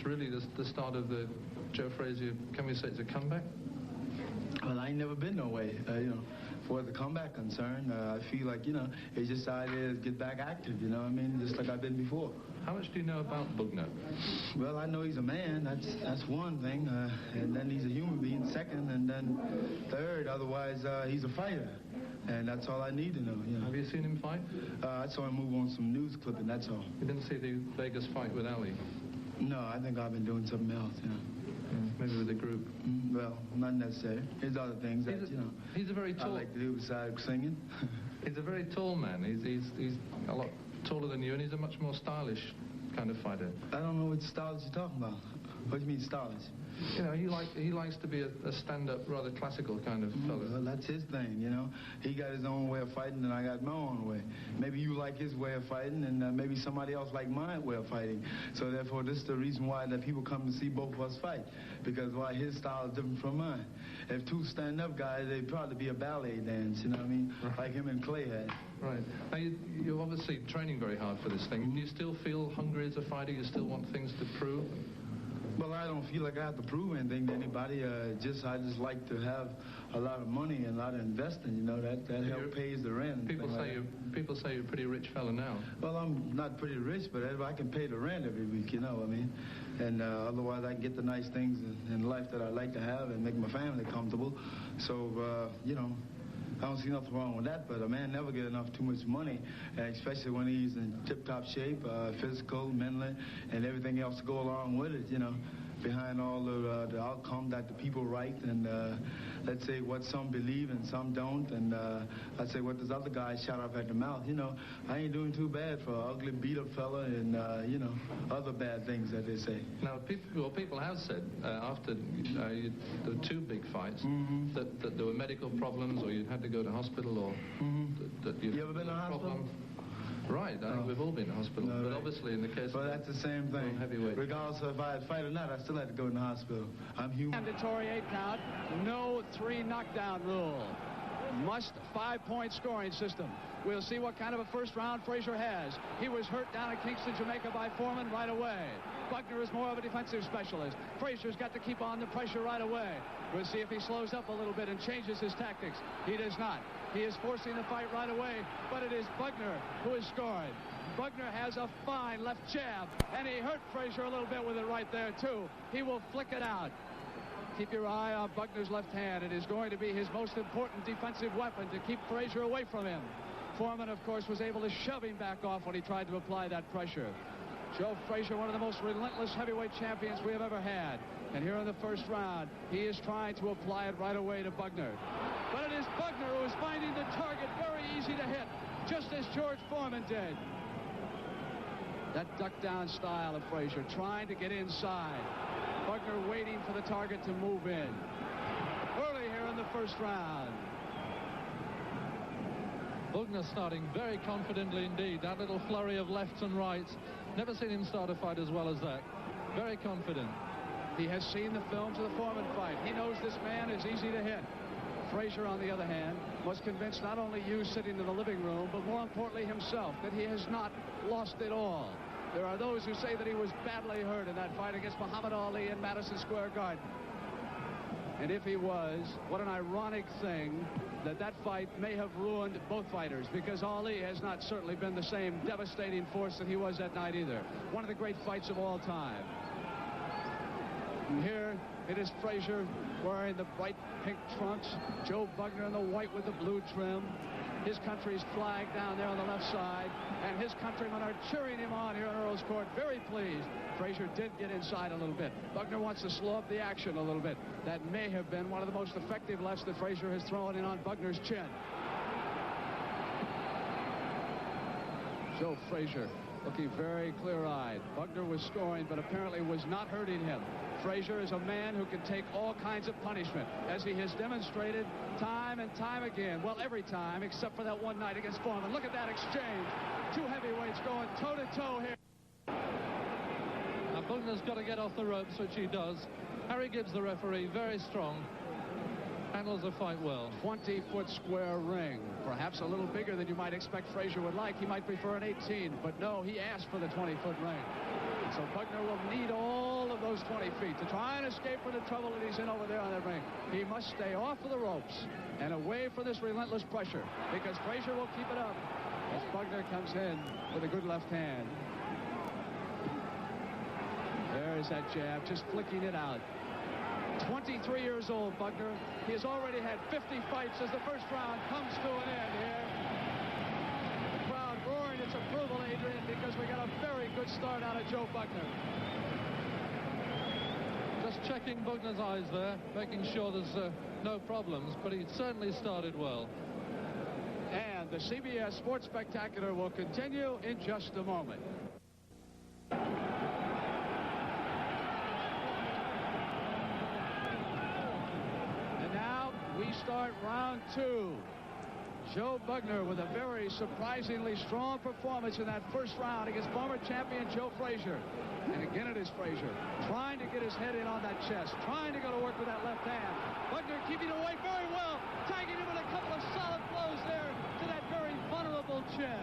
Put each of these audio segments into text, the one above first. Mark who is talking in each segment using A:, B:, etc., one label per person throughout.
A: it's really the start of the Joe Frazier, can we say it's a comeback?
B: Well, I ain't never been no way, for the comeback concern. I feel like, it's just decided to get back active, you know what I mean? Just like I've been before.
A: How much do you know about Bugner?
B: Well, I know he's a man. That's one thing. And then he's a human being, second. And then third, otherwise, he's a fighter. And that's all I need to know,
A: Have you seen him fight?
B: I saw him move on some news clipping, that's all.
A: You didn't see the Vegas fight with Ali?
B: No, I think I've been doing something else,
A: Maybe with the group.
B: Well, not necessarily. There's other things that,
A: He's a very tall...
B: I like to do besides singing.
A: He's a very tall man. He's a lot taller than you, and he's a much more stylish kind of fighter.
B: I don't know what stylish you're talking about. What do you mean stylish?
A: He likes to be a stand-up, rather classical kind of fellow.
B: Well, that's his thing, He got his own way of fighting, and I got my own way. Maybe you like his way of fighting, and maybe somebody else like my way of fighting. So therefore, this is the reason why that people come to see both of us fight, because why his style is different from mine. If two stand-up guys, they'd probably be a ballet dance, you know what I mean?
A: Right.
B: Like him and Clay had.
A: Right. Now, you're obviously training very hard for this thing. Do you still feel hungry as a fighter? You still want things to prove?
B: Well, I don't feel like I have to prove anything to anybody. I just like to have a lot of money and a lot of investing. That help pays the rent.
A: People say you're a pretty rich fella now.
B: Well, I'm not pretty rich, but I can pay the rent every week. And otherwise I can get the nice things in life that I like to have and make my family comfortable. So I don't see nothing wrong with that, but a man never get too much money, especially when he's in tip-top shape, physical, mentally, and everything else to go along with it, behind all the outcome that the people write, and let's say what some believe and some don't, and let's say what this other guy shot off at the mouth. I ain't doing too bad for an ugly, beat-up fella and, other bad things that they say.
A: Now, people have said after the two big fights that there were medical problems, or you'd had to go to hospital, or that
B: you ever been to hospital?
A: Right, I think we've all been to hospital, but
B: right.
A: Obviously in the case
B: of that's the same thing.
A: Heavyweight.
B: Regardless of if I had fight or not, I still had to go in the hospital. I'm human.
C: Mandatory 8 count, no 3 knockdown rule. Must 5-point scoring system. We'll see what kind of a first round Frazier has. He was hurt down in Kingston, Jamaica by Foreman right away. Bugner is more of a defensive specialist. Frazier's got to keep on the pressure right away. We'll see if he slows up a little bit and changes his tactics. He does not. He is forcing the fight right away, but it is Bugner who is scoring. Bugner has a fine left jab, and he hurt Frazier a little bit with it right there, too. He will flick it out. Keep your eye on Bugner's left hand. It is going to be his most important defensive weapon to keep Frazier away from him. Foreman, of course, was able to shove him back off when he tried to apply that pressure. Joe Frazier, one of the most relentless heavyweight champions we have ever had. And here in the first round, he is trying to apply it right away to Bugner. But it is Bugner who is finding the target very easy to hit, just as George Foreman did. That duck-down style of Frazier, trying to get inside. Bugner waiting for the target to move in. Early here in the first round.
A: Bugner starting very confidently indeed. That little flurry of lefts and rights. Never seen him start a fight as well as that. Very confident.
C: He has seen the films of the Foreman fight. He knows this man is easy to hit. Frazier, on the other hand, was convinced not only you sitting in the living room, but more importantly himself, that he has not lost it all. There are those who say that he was badly hurt in that fight against Muhammad Ali in Madison Square Garden. And if he was, what an ironic thing that fight may have ruined both fighters, because Ali has not certainly been the same devastating force that he was that night either. One of the great fights of all time. And here it is Frazier wearing the bright pink trunks, Joe Bugner in the white with the blue trim, his country's flag down there on the left side, and his countrymen are cheering him on here in Earl's Court, very pleased. Frazier did get inside a little bit. Bugner wants to slow up the action a little bit. That may have been one of the most effective lefts that Frazier has thrown in on Bugner's chin. Joe Frazier looking very clear-eyed. Bugner was scoring, but apparently was not hurting him. Frazier is a man who can take all kinds of punishment, as he has demonstrated time and time again. Well, every time, except for that one night against Foreman. Look at that exchange. Two heavyweights going toe-to-toe here.
A: Now, Bugner's got to get off the ropes, which he does. Harry Gibbs, the referee, very strong. Handles the fight well.
C: 20-foot square ring. Perhaps a little bigger than you might expect Frazier would like. He might prefer an 18, but no, he asked for the 20-foot ring. So Bugner will need all of almost 20 feet to try and escape from the trouble that he's in over there on that ring. He must stay off of the ropes and away from this relentless pressure, because Frazier will keep it up as Bugner comes in with a good left hand. There's that jab, just flicking it out. 23 years old, Bugner. He has already had 50 fights as the first round comes to an end here. The crowd roaring its approval, Adrian, because we got a very good start out of Joe Bugner.
A: Just checking Bugner's eyes there, making sure there's no problems, but he certainly started well.
C: And the CBS Sports Spectacular will continue in just a moment. We start round 2. Joe Bugner with a very surprisingly strong performance in that first round against former champion Joe Frazier. And again it is Frazier trying to get his head in on that chest, trying to go to work with that left hand. Bugner keeping it away very well, tagging him with a couple of solid blows there to that very vulnerable chin.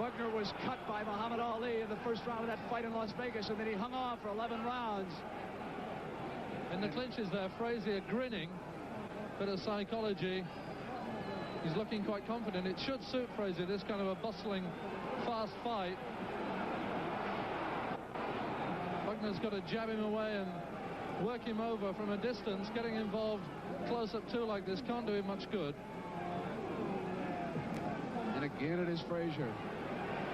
C: Bugner was cut by Muhammad Ali in the first round of that fight in Las Vegas, and then he hung on for 11 rounds.
A: In the clinches there, Frazier grinning, bit of psychology. He's looking quite confident. It should suit Frazier, this kind of a bustling, fast fight. Bugner's got to jab him away and work him over from a distance. Getting involved close up too like this can't do him much good.
C: And again it is Frazier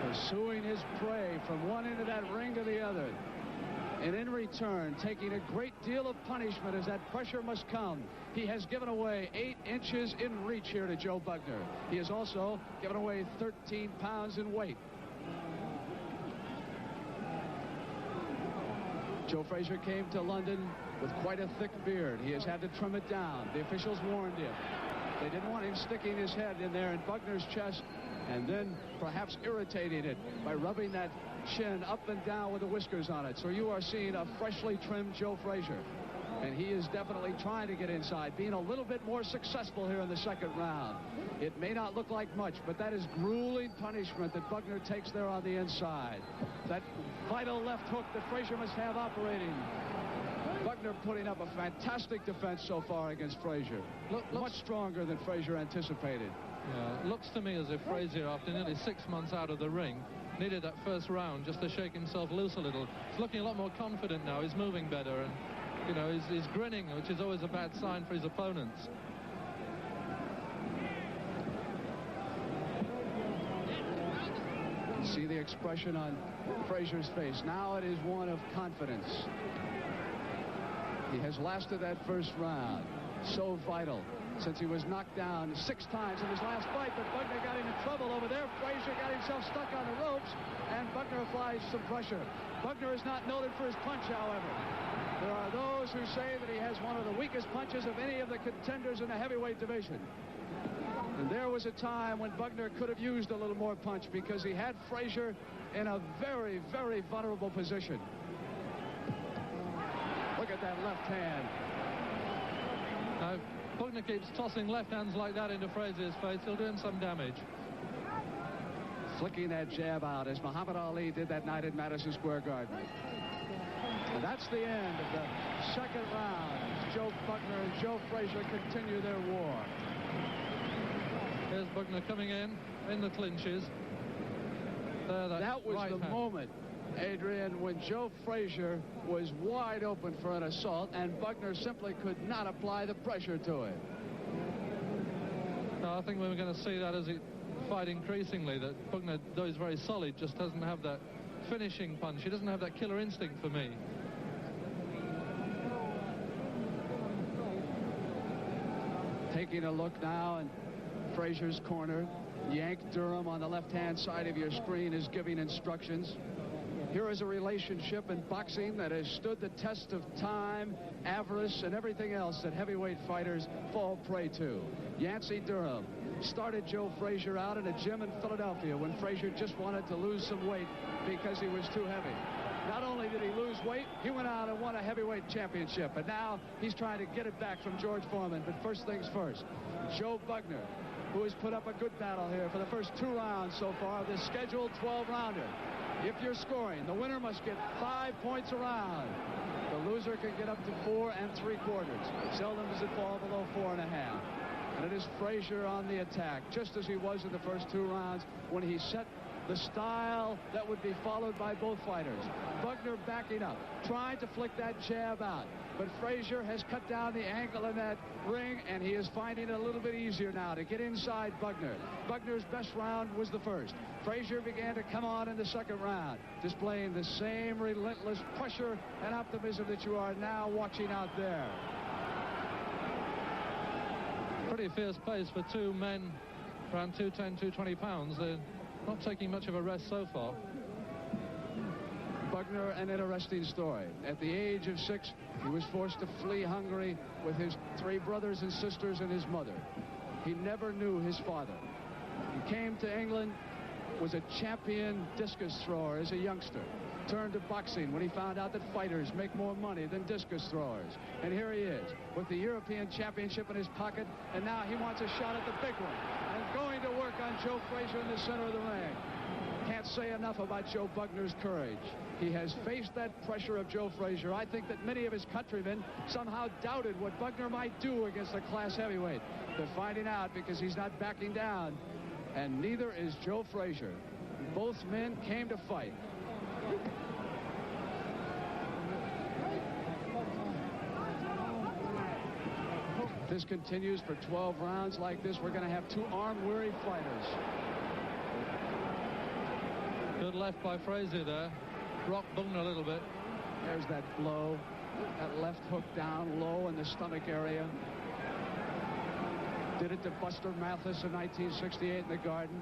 C: pursuing his prey from one end of that ring to the other. And in return, taking a great deal of punishment as that pressure must come. He has given away 8 inches in reach here to Joe Bugner. He has also given away 13 pounds in weight. Joe Frazier came to London with quite a thick beard. He has had to trim it down. The officials warned him. They didn't want him sticking his head in there in Bugner's chest and then perhaps irritating it by rubbing that chin up and down with the whiskers on it. So you are seeing a freshly trimmed Joe Frazier. And he is definitely trying to get inside, being a little bit more successful here in the second round. It may not look like much, but that is grueling punishment that Bugner takes there on the inside. That vital left hook that Frazier must have operating. Bugner putting up a fantastic defense so far against Frazier. Much stronger than Frazier anticipated.
A: Yeah, it looks to me as if Frazier, after nearly 6 months out of the ring, needed that first round just to shake himself loose a little. He's looking a lot more confident now. He's moving better, and you know, he's grinning, which is always a bad sign for his opponents.
C: See the expression on Frazier's face. Now it is one of confidence. He has lasted that first round. So vital, since he was knocked down 6 times in his last fight, but Bugner got into trouble over there. Frazier got himself stuck on the ropes, and Bugner applies some pressure. Bugner is not noted for his punch, however. There are those who say that he has one of the weakest punches of any of the contenders in the heavyweight division. And there was a time when Bugner could have used a little more punch because he had Frazier in a very, very vulnerable position. Look at that left hand.
A: Now, Bugner keeps tossing left hands like that into Frazier's face. He'll do him some damage.
C: Flicking that jab out as Muhammad Ali did that night at Madison Square Garden. And that's the end of the second round. Joe Bugner and Joe Frazier continue their war.
A: Here's Bugner coming in the clinches.
C: That was
A: right
C: the
A: hand.
C: moment, Adrian, when Joe Frazier was wide open for an assault, and Bugner simply could not apply the pressure to it.
A: No, I think we're going to see that as it fight increasingly, that Bugner, though he's very solid, just doesn't have that finishing punch. He doesn't have that killer instinct for me.
C: Taking a look now in Frazier's corner. Yank Durham on the left-hand side of your screen is giving instructions. Here is a relationship in boxing that has stood the test of time, avarice, and everything else that heavyweight fighters fall prey to. Yancey Durham started Joe Frazier out in a gym in Philadelphia when Frazier just wanted to lose some weight because he was too heavy. Not only did he lose weight, he went out and won a heavyweight championship. And now he's trying to get it back from George Foreman. But first things first, Joe Bugner, who has put up a good battle here for the first 2 rounds so far of this scheduled 12-rounder. If you're scoring, the winner must get 5 points a round. The loser can get up to 4 3/4. Seldom does it fall below 4 1/2. And it is Frazier on the attack, just as he was in the first 2 rounds when he set the style that would be followed by both fighters. Bugner backing up, trying to flick that jab out. But Frazier has cut down the angle in that ring, and he is finding it a little bit easier now to get inside Bugner. Bugner's best round was the first. Frazier began to come on in the second round, displaying the same relentless pressure and optimism that you are now watching out there.
A: Pretty fierce pace for 2 men around 210, 220 pounds. They're not taking much of a rest so far.
C: Bugner, an interesting story. At the age of 6, he was forced to flee Hungary with his 3 brothers and sisters and his mother. He never knew his father. He came to England, was a champion discus thrower as a youngster. Turned to boxing when he found out that fighters make more money than discus throwers. And here he is with the European Championship in his pocket, and now he wants a shot at the big one. And going to work on Joe Frazier in the center of the ring. Can't say enough about Joe Bugner's courage. He has faced that pressure of Joe Frazier. I think that many of his countrymen somehow doubted what Bugner might do against a class heavyweight. They're finding out because he's not backing down. And neither is Joe Frazier. Both men came to fight. If this continues for 12 rounds like this, we're going to have 2 arm-weary fighters.
A: Good left by Frazier there. Rocked Bugner a little bit.
C: There's that blow. That left hook down low in the stomach area. Did it to Buster Mathis in 1968 in the Garden.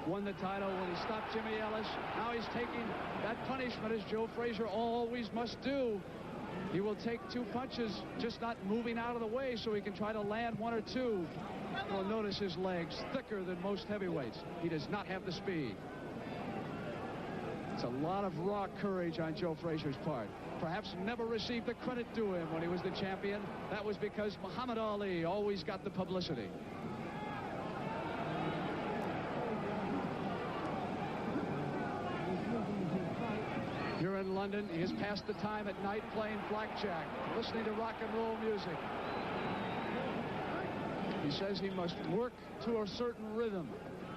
C: Won the title when he stopped Jimmy Ellis. Now he's taking that punishment, as Joe Frazier always must do. He will take 2 punches, just not moving out of the way so he can try to land 1 or 2. You'll notice his legs thicker than most heavyweights. He does not have the speed. It's a lot of raw courage on Joe Frazier's part. Perhaps never received the credit due him when he was the champion. That was because Muhammad Ali always got the publicity. Here in London, he has passed the time at night playing blackjack, listening to rock and roll music. He says he must work to a certain rhythm,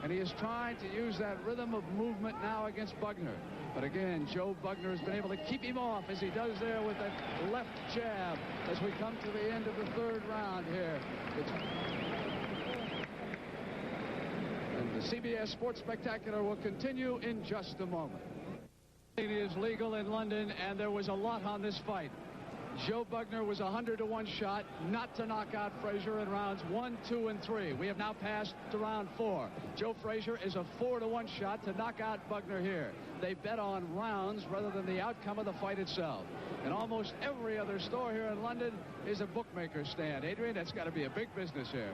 C: and he is trying to use that rhythm of movement now against Bugner. But again, Joe Bugner has been able to keep him off, as he does there with that left jab as we come to the end of the 3rd round here. And the CBS Sports Spectacular will continue in just a moment. It is legal in London, and there was a lot on this fight. Joe Bugner was 100-to-1 shot not to knock out Frazier in rounds 1, 2, and 3. We have now passed to round 4. Joe Frazier is a 4-to-1 shot to knock out Bugner here. They bet on rounds rather than the outcome of the fight itself. And almost every other store here in London is a bookmaker stand. Adrian, that's got to be a big business here.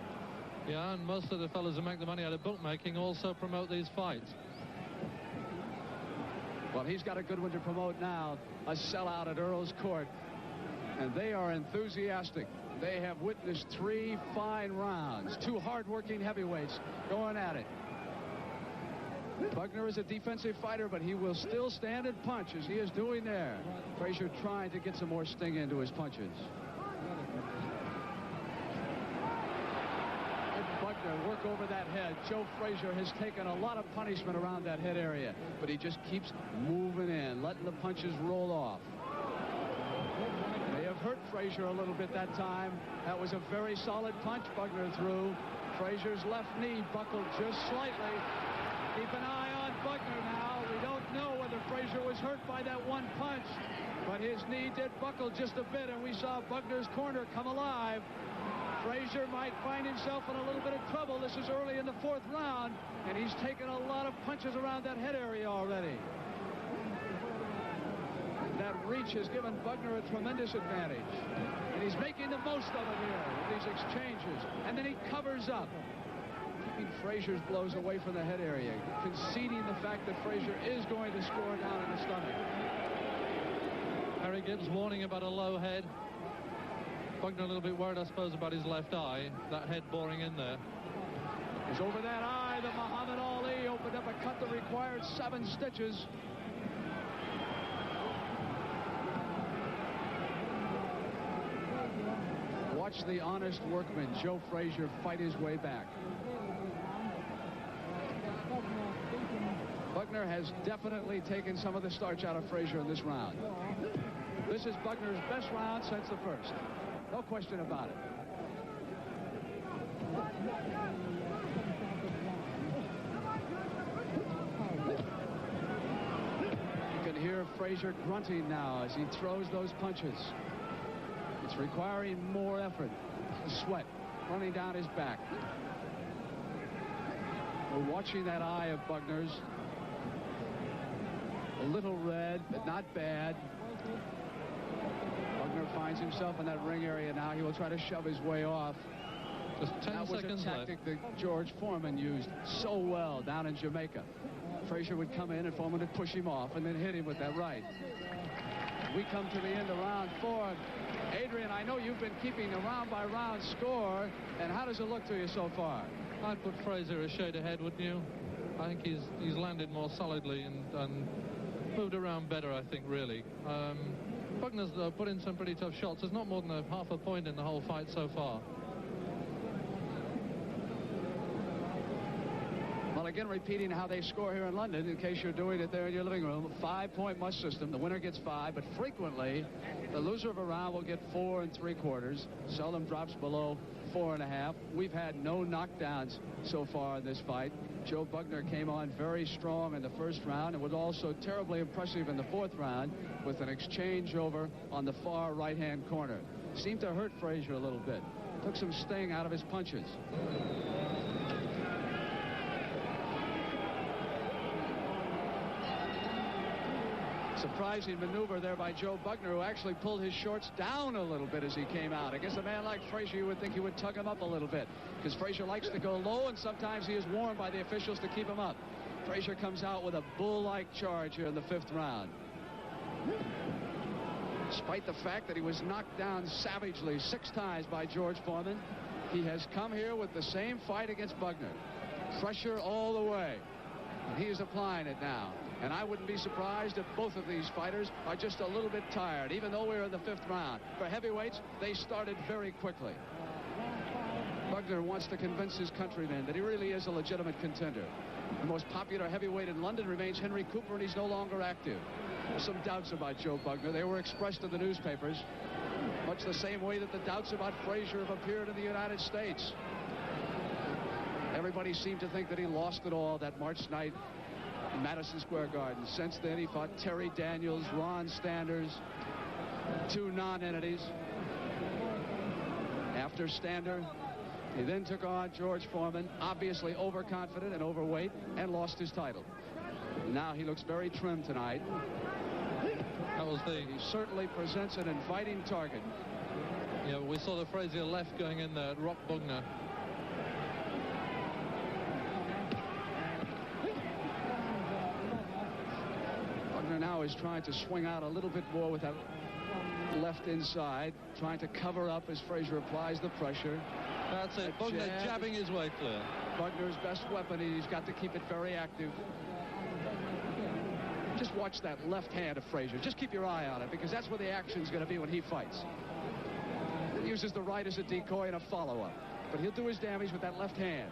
A: Yeah, and most of the fellas who make the money out of bookmaking also promote these fights.
C: Well, he's got a good one to promote now, a sellout at Earl's Court. And they are enthusiastic. They have witnessed 3 fine rounds. 2 hard-working heavyweights going at it. Bugner is a defensive fighter, but he will still stand and punch, as he is doing there. Frazier trying to get some more sting into his punches. Bugner work over that head. Joe Frazier has taken a lot of punishment around that head area, but he just keeps moving in, letting the punches roll off. They have hurt Frazier a little bit that time. That was a very solid punch Bugner threw. Frazier's left knee buckled just slightly. Keep an eye on Bugner now. We don't know whether Frazier was hurt by that one punch, but his knee did buckle just a bit, and we saw Bugner's corner come alive. Frazier might find himself in a little bit of trouble. This is early in the 4th round, and he's taken a lot of punches around that head area already. That reach has given Bugner a tremendous advantage, and he's making the most of it here with these exchanges. And then he covers up, keeping Frazier's blows away from the head area, conceding the fact that Frazier is going to score down in the stomach.
A: Harry Gibbs warning about a low head. Bugner a little bit worried, I suppose, about his left eye. That head boring in there.
C: It's over that eye that Muhammad Ali opened up a cut that required 7 stitches. watch the honest workman, Joe Frazier, fight his way back. Bugner has definitely taken some of the starch out of Frazier in this round. This is Bugner's best round since the first. No question about it. You can hear Frazier grunting now as he throws those punches. It's requiring more effort. The sweat running down his back. We're watching that eye of Bugner's. A little red, but not bad. Bugner finds himself in that ring area now. He will try to shove his way off.
A: Just 10
C: that was
A: seconds
C: a tactic
A: left.
C: that George Foreman used so well down in Jamaica. Frazier would come in and Foreman would push him off and then hit him with that right. We come to the end of round 4. Adrian, I know you've been keeping a round-by-round score, and how does it look to you so far?
A: I'd put Frazier a shade ahead, wouldn't you? I think he's landed more solidly and moved around better, I think, really. Bugner's put in some pretty tough shots. There's not more than half a point in the whole fight so far.
C: Well, again, repeating how they score here in London, in case you're doing it there in your living room. 5-point must system. The winner gets 5, but frequently the loser of a round will get 4 3/4. Seldom drops below 4 1/2. We've had no knockdowns so far in this fight. Joe Bugner came on very strong in the first round and was also terribly impressive in the 4th round with an exchange over on the far right-hand corner. Seemed to hurt Frazier a little bit. Took some sting out of his punches. Surprising maneuver there by Joe Bugner, who actually pulled his shorts down a little bit as he came out. Against a man like Frazier, you would think he would tug him up a little bit, because Frazier likes to go low, and sometimes he is warned by the officials to keep him up. Frazier comes out with a bull-like charge here in the 5th round. Despite the fact that he was knocked down savagely 6 times by George Foreman, he has come here with the same fight against Bugner. Pressure all the way. And he is applying it now. And I wouldn't be surprised if both of these fighters are just a little bit tired, even though we're in the 5th round. For heavyweights, they started very quickly. Bugner wants to convince his countrymen that he really is a legitimate contender. The most popular heavyweight in London remains Henry Cooper, and he's no longer active. There's some doubts about Joe Bugner. They were expressed in the newspapers, much the same way that the doubts about Frazier have appeared in the United States. Everybody seemed to think that he lost it all that March night in Madison Square Garden. Since then, he fought Terry Daniels, Ron Standers, 2 non-entities. After Stander, he then took on George Foreman, obviously overconfident and overweight, and lost his title. Now he looks very trim tonight. He certainly presents an inviting target.
A: Yeah, we saw the Frazier left going in there at Rock Bugner.
C: Now is trying to swing out a little bit more with that left inside, trying to cover up as Frazier applies the pressure.
A: That's it. Bugner jabbing his way clear.
C: Bugner's best weapon. He's got to keep it very active. Just watch that left hand of Frazier. Just keep your eye on it, because that's where the action's going to be when he fights. He uses the right as a decoy and a follow-up, but he'll do his damage with that left hand.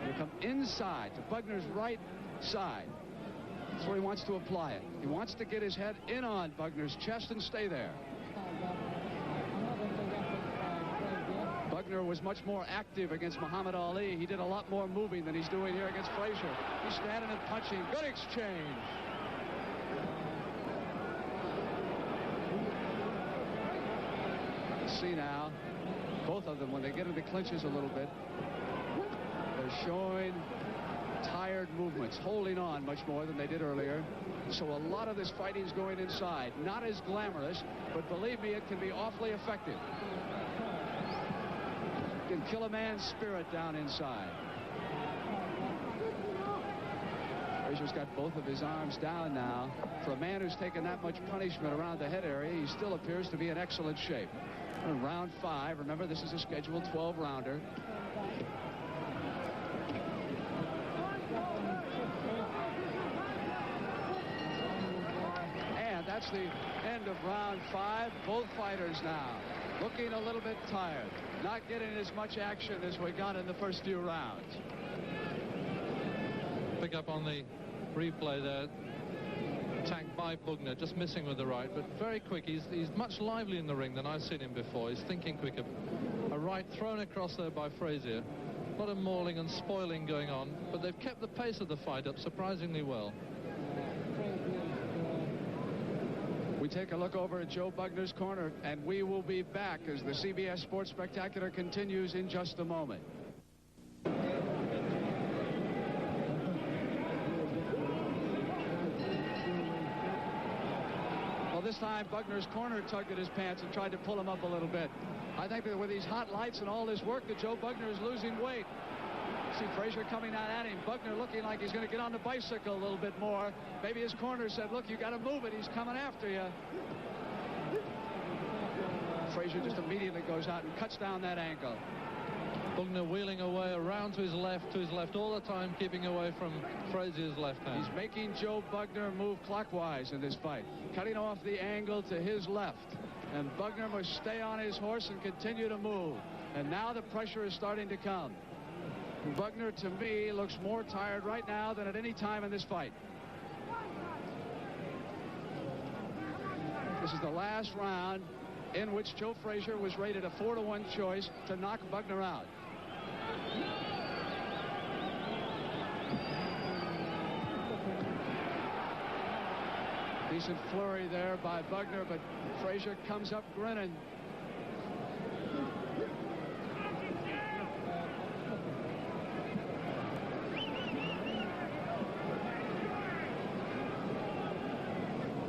C: He'll come inside to Bugner's right side. That's where he wants to apply it. He wants to get his head in on Bugner's chest and stay there. Bugner was much more active against Muhammad Ali. He did a lot more moving than he's doing here against Frazier. He's standing and punching. Good exchange. See now, both of them, when they get into clinches a little bit, they're showing tired movements, holding on much more than they did earlier. So a lot of this fighting is going inside. Not as glamorous, but believe me, it can be awfully effective. Can kill a man's spirit down inside. Frazier's got both of his arms down now. For a man who's taken that much punishment around the head area, he still appears to be in excellent shape. In round 5, remember, this is a scheduled 12-rounder. that's the end of round 5. Both fighters now looking a little bit tired, not getting as much action as we got in the first few rounds.
A: Pick up on the replay there. Attacked by Bugner, just missing with the right, but very quick. He's much livelier in the ring than I've seen him before. He's thinking quicker. A right thrown across there by Frazier. A lot of mauling and spoiling going on, but they've kept the pace of the fight up surprisingly well.
C: We take a look over at Joe Bugner's corner, and we will be back as the CBS Sports Spectacular continues in just a moment. Well, this time Bugner's corner tugged at his pants and tried to pull him up a little bit. I think that with these hot lights and all this work that Joe Bugner is losing weight. See Frazier coming out at him. Bugner looking like he's going to get on the bicycle a little bit more. Maybe his corner said, look, you got to move it. He's coming after you. Frazier just immediately goes out and cuts down that angle.
A: Bugner wheeling away around to his left all the time, keeping away from Frazier's left hand.
C: He's making Joe Bugner move clockwise in this fight, cutting off the angle to his left. And Bugner must stay on his horse and continue to move. And now the pressure is starting to come. Bugner, to me, looks more tired right now than at any time in this fight. This is the last round in which Joe Frazier was rated a 4-to-1 choice to knock Bugner out. Decent flurry there by Bugner, but Frazier comes up grinning.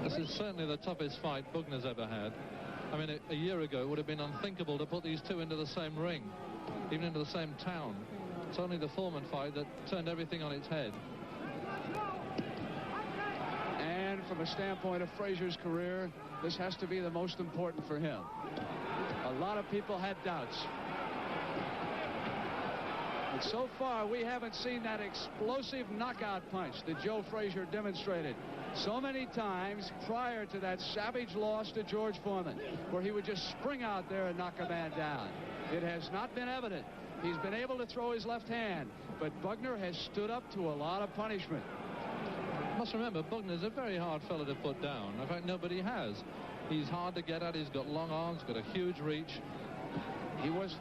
A: This is certainly the toughest fight Bugner's ever had. I mean, a year ago it would have been unthinkable to put these two into the same ring, even into the same town. It's only the Foreman fight that turned everything on its head.
C: And from a standpoint of Frazier's career, this has to be the most important for him. A lot of people had doubts. But so far, we haven't seen that explosive knockout punch that Joe Frazier demonstrated so many times prior to that savage loss to George Foreman, where he would just spring out there and knock a man down. It has not been evident. He's been able to throw his left hand, but Bugner has stood up to a lot of punishment.
A: You must remember, Bugner's a very hard fellow to put down. In fact, nobody has. He's hard to get at. He's got long arms, got a huge reach.
C: He was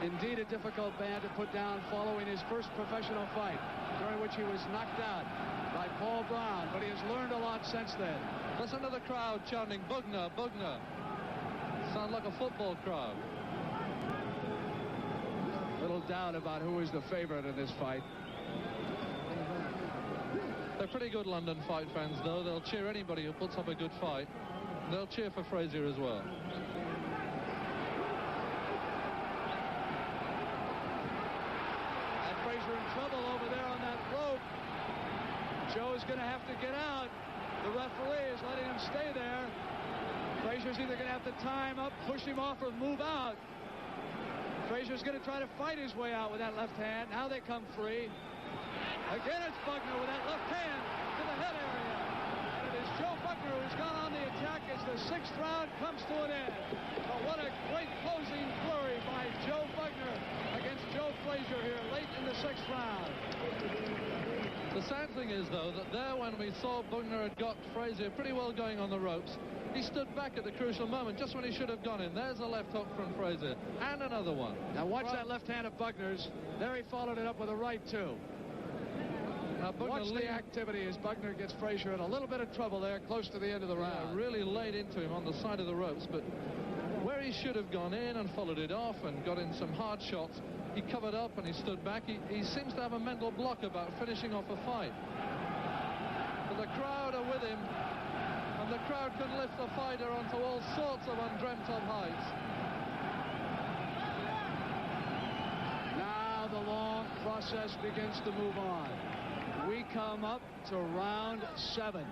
C: indeed a difficult man to put down following his first professional fight, during which he was knocked out by Paul Brown, but he has learned a lot since then.
A: Listen to the crowd chanting, Bugner, Bugner. Sounds like a football crowd.
C: Little doubt about who is the favorite in this fight.
A: They're pretty good London fight fans, though. They'll cheer anybody who puts up a good fight. They'll cheer for Frazier as well.
C: And Frazier in trouble over there on that rope. Joe's going to have to get out. The referee is letting him stay there. Frazier's either going to have to tie him up, push him off, or move out. Frazier's going to try to fight his way out with that left hand. Now they come free. Again, it's Bugner with that left hand to the head area. And it is Joe Bugner who's gone on the attack as the 6th round comes to an end. But what a great closing flurry by Joe Bugner against Joe Frazier here late in the 6th round.
A: The sad thing is, though, that there when we saw Bugner had got Frazier pretty well going on the ropes, he stood back at the crucial moment, just when he should have gone in. There's a left hook from Frazier, and another one.
C: Now watch that left hand of Bugner's. There he followed it up with a right, too. Now watch the activity as Bugner gets Frazier in a little bit of trouble there, close to the end of the round.
A: Really laid into him on the side of the ropes, but where he should have gone in and followed it off and got in some hard shots, he covered up and he stood back. He seems to have a mental block about finishing off a fight. But the crowd are with him, and the crowd can lift the fighter onto all sorts of undreamt of heights.
C: Now the long process begins to move on. We come up to round 7.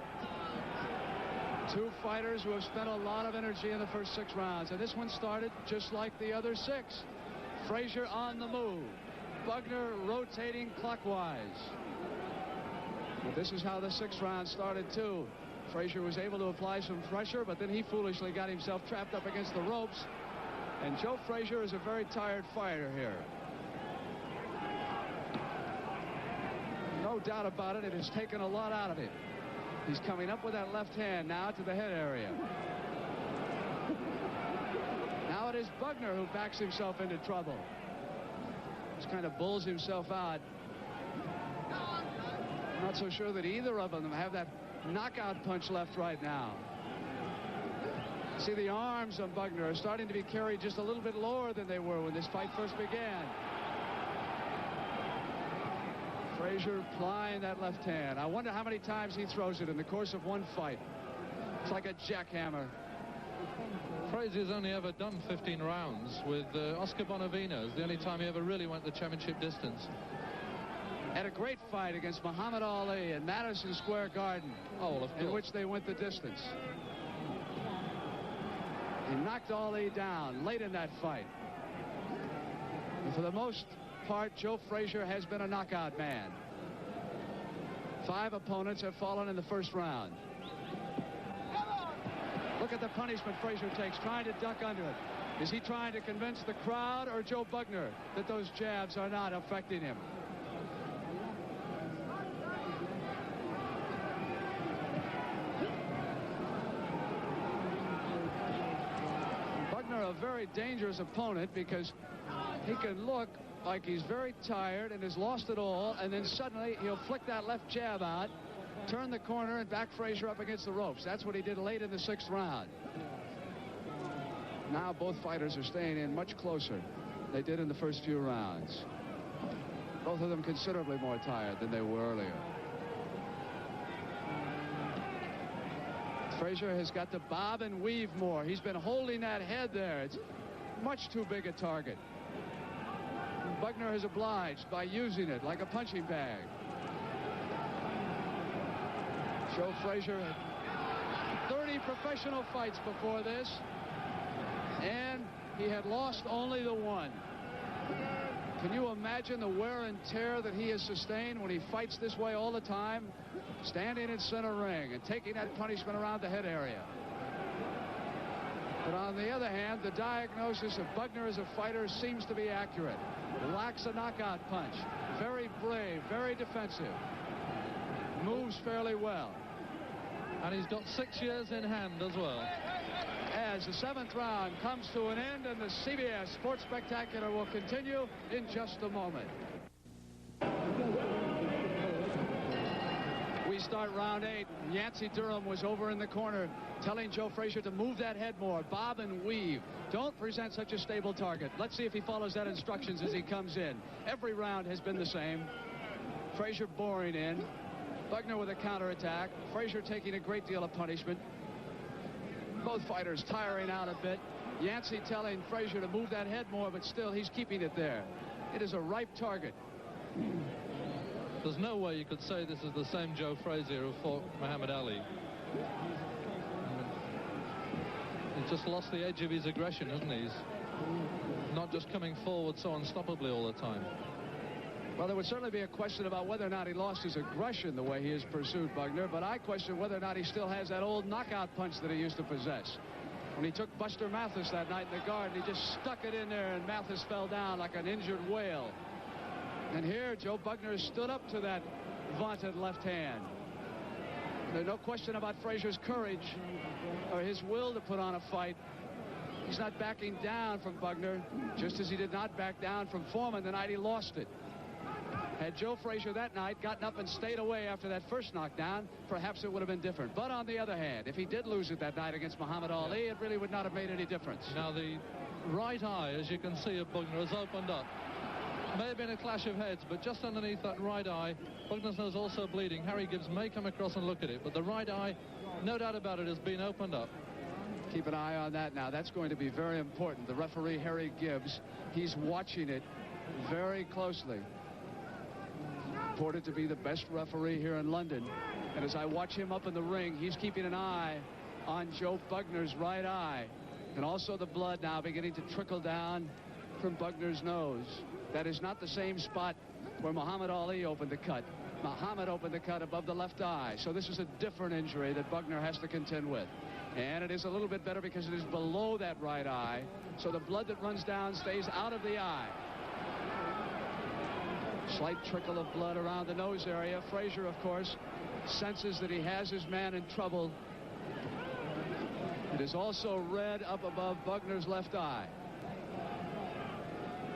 C: Two fighters who have spent a lot of energy in the first 6 rounds, and this one started just like the other 6. Frazier on the move. Bugner rotating clockwise. But this is how the 6th round started, too. Frazier was able to apply some pressure, but then he foolishly got himself trapped up against the ropes. And Joe Frazier is a very tired fighter here. No doubt about it. It has taken a lot out of him. He's coming up with that left hand now to the head area. Now it is Bugner who backs himself into trouble. Just kind of bulls himself out. Not so sure that either of them have that knockout punch left right now. See, the arms of Bugner are starting to be carried just a little bit lower than they were when this fight first began. Frazier plying that left hand. I wonder how many times he throws it in the course of one fight. It's like a jackhammer.
A: Frazier's only ever done 15 rounds with Oscar Bonavino. It's the only time he ever really went the championship distance.
C: Had a great fight against Muhammad Ali in Madison Square Garden, in which they went the distance. He knocked Ali down late in that fight. And for the most part, Joe Frazier has been a knockout man. 5 opponents have fallen in the first round. Look at the punishment Frazier takes, trying to duck under it. Is he trying to convince the crowd or Joe Bugner that those jabs are not affecting him? Bugner, a very dangerous opponent, because he can look like he's very tired and has lost it all, and then suddenly he'll flick that left jab out, turn the corner, and back Frazier up against the ropes. That's what he did late in the 6th round. Now both fighters are staying in much closer than they did in the first few rounds. Both of them considerably more tired than they were earlier. Frazier has got to bob and weave more. He's been holding that head there. It's much too big a target. Bugner has obliged by using it like a punching bag. Joe Frazier had 30 professional fights before this, and he had lost only the one. Can you imagine the wear and tear that he has sustained when he fights this way all the time, standing in center ring and taking that punishment around the head area? But on the other hand, the diagnosis of Bugner as a fighter seems to be accurate. Lacks a knockout punch. Very brave, very defensive. Moves fairly well.
A: And he's got 6 years in hand as well.
C: As the 7th round comes to an end, and the CBS Sports Spectacular will continue in just a moment. We start round 8. Yancey Durham was over in the corner telling Joe Frazier to move that head more, bob and weave. Don't present such a stable target. Let's see if he follows that instructions as he comes in. Every round has been the same. Frazier boring in. Bugner with a counterattack. Frazier taking a great deal of punishment. Both fighters tiring out a bit. Yancey telling Frazier to move that head more, but still he's keeping it there. It is a ripe target.
A: There's no way you could say this is the same Joe Frazier who fought Muhammad Ali. He's just lost the edge of his aggression, hasn't he? He's not just coming forward so unstoppably all the time.
C: Well, there would certainly be a question about whether or not he lost his aggression the way he has pursued Bugner, but I question whether or not he still has that old knockout punch that he used to possess. When he took Buster Mathis that night in the Garden, he just stuck it in there, and Mathis fell down like an injured whale. And here, Joe Bugner stood up to that vaunted left hand. There's no question about Frazier's courage or his will to put on a fight. He's not backing down from Bugner, just as he did not back down from Foreman the night he lost it. Had Joe Frazier that night gotten up and stayed away after that first knockdown, perhaps it would have been different. But on the other hand, if he did lose it that night against Muhammad Ali, it really would not have made any difference.
A: Now the right eye, as you can see, of Bugner has opened up. May have been a clash of heads, but just underneath that right eye, Bugner's nose also bleeding. Harry Gibbs may come across and look at it, but the right eye, no doubt about it, has been opened up.
C: Keep an eye on that now. That's going to be very important. The referee, Harry Gibbs, he's watching it very closely. Reported to be the best referee here in London. And as I watch him up in the ring, he's keeping an eye on Joe Bugner's right eye. And also the blood now beginning to trickle down from Bugner's nose. That is not the same spot where Muhammad Ali opened the cut. Muhammad opened the cut above the left eye. So this is a different injury that Bugner has to contend with. And it is a little bit better because it is below that right eye. So the blood that runs down stays out of the eye. Slight trickle of blood around the nose area. Frazier, of course, senses that he has his man in trouble. It is also red up above Bugner's left eye.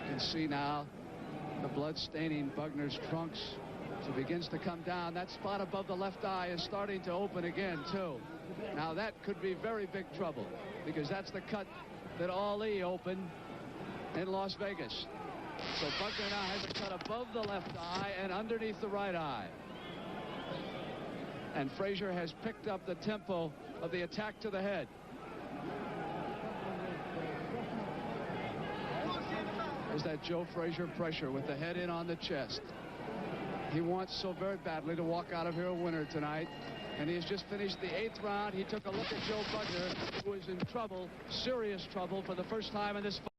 C: You can see now the blood staining Bugner's trunks. As it begins to come down, that spot above the left eye is starting to open again, too. Now, that could be very big trouble because that's the cut that Ali opened in Las Vegas. So Bugner now has a cut above the left eye and underneath the right eye. And Frazier has picked up the tempo of the attack to the head. There's that Joe Frazier pressure with the head in on the chest. He wants so very badly to walk out of here a winner tonight. And he has just finished the 8th round. He took a look at Joe Bugner, who is in trouble, serious trouble, for the first time in this fight.